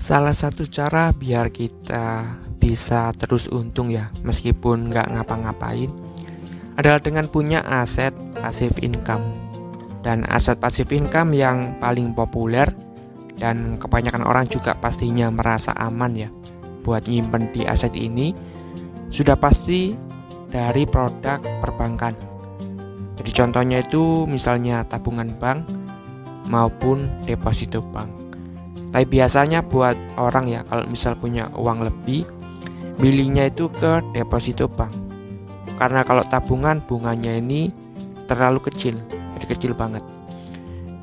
Salah satu cara biar kita bisa terus untung ya, meskipun nggak ngapa-ngapain, adalah dengan punya aset passive income. Dan aset passive income yang paling populer dan kebanyakan orang juga pastinya merasa aman ya buat nyimpen di aset ini, sudah pasti dari produk perbankan. Jadi contohnya itu misalnya tabungan bank maupun deposito bank. Tapi biasanya buat orang ya, kalau misal punya uang lebih, milihnya itu ke deposito bank. Karena kalau tabungan bunganya ini terlalu kecil, jadi kecil banget.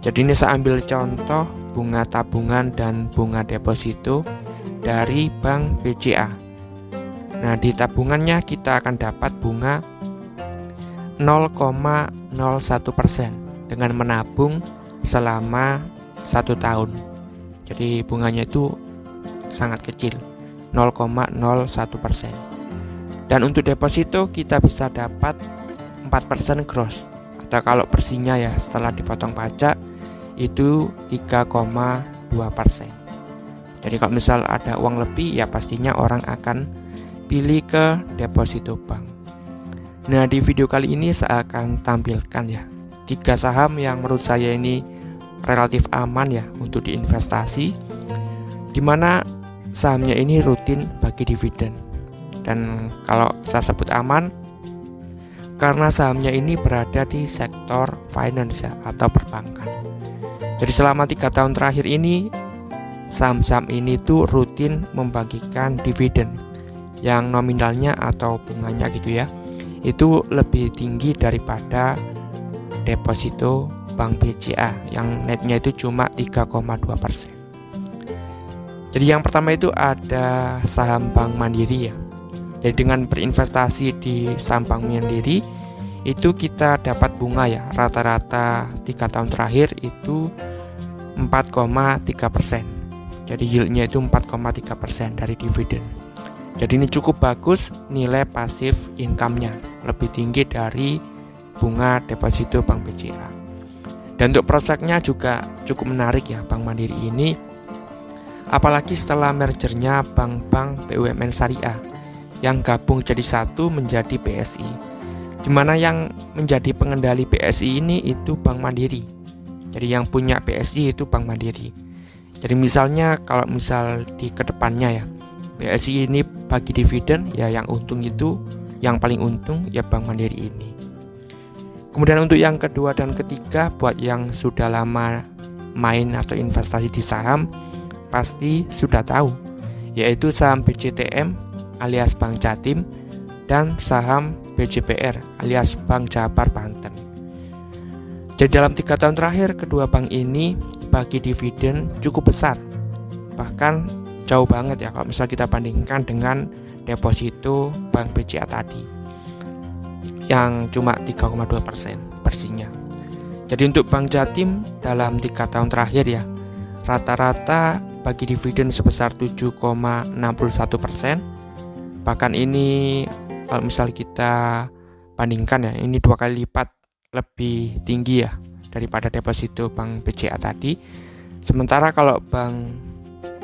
Jadi ini saya ambil contoh bunga tabungan dan bunga deposito dari Bank BCA. Nah, di tabungannya kita akan dapat bunga 0,01% dengan menabung selama 1 tahun. Jadi bunganya itu sangat kecil, 0,01%. Dan untuk deposito kita bisa dapat 4% gross, atau kalau bersihnya ya setelah dipotong pajak itu 3,2%. Jadi kalau misal ada uang lebih ya pastinya orang akan pilih ke deposito bank. Nah, di video kali ini saya akan tampilkan ya 3 saham yang menurut saya ini relatif aman ya untuk diinvestasi, dimana sahamnya ini rutin bagi dividen. Dan kalau saya sebut aman karena sahamnya ini berada di sektor finance ya, atau perbankan. Jadi selama 3 tahun terakhir ini saham-saham ini tuh rutin membagikan dividen yang nominalnya atau bunganya gitu ya, itu lebih tinggi daripada deposito Bank BCA yang netnya itu cuma 3,2%. Jadi yang pertama itu ada saham Bank Mandiri ya. Jadi dengan berinvestasi di saham Bank Mandiri itu kita dapat bunga ya, rata-rata 3 tahun terakhir itu 4,3%. Jadi yieldnya itu 4,3% dari dividen. Jadi ini cukup bagus nilai pasif income-nya, lebih tinggi dari bunga deposito Bank BCA. Dan untuk prospeknya juga cukup menarik ya Bank Mandiri ini, apalagi setelah mergernya bank-bank BUMN Syariah yang gabung jadi satu menjadi BSI, dimana yang menjadi pengendali BSI ini itu Bank Mandiri. Jadi yang punya BSI itu Bank Mandiri. Jadi misalnya kalau misal di kedepannya ya BSI ini bagi dividen ya, yang untung itu, yang paling untung ya Bank Mandiri ini. Kemudian untuk yang kedua dan ketiga, buat yang sudah lama main atau investasi di saham pasti sudah tahu, yaitu saham BCTM alias Bank Jatim dan saham BJPR alias Bank Jabar Banten. Jadi dalam 3 tahun terakhir kedua bank ini bagi dividen cukup besar, bahkan jauh banget ya kalau misal kita bandingkan dengan deposito Bank BCA tadi yang cuma 3,2% bersihnya. Jadi untuk Bank Jatim dalam 3 tahun terakhir ya rata-rata bagi dividen sebesar 7,61%. Bahkan ini kalau misal kita bandingkan ya, ini 2 kali lipat lebih tinggi ya daripada deposito Bank BCA tadi. Sementara kalau Bank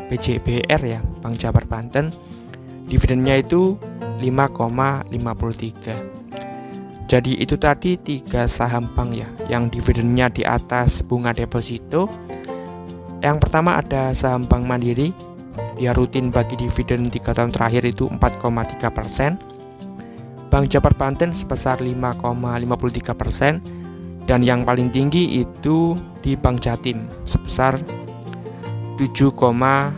BJBR ya, Bank Jabar Banten, dividennya itu 5,53. Jadi itu tadi 3 saham bank ya yang dividennya di atas bunga deposito. Yang pertama ada saham Bank Mandiri, dia rutin bagi dividen 3 tahun terakhir itu 4,3%. Bank Jabar Banten sebesar 5,53%. Dan yang paling tinggi itu di Bank Jatim sebesar 7,61%.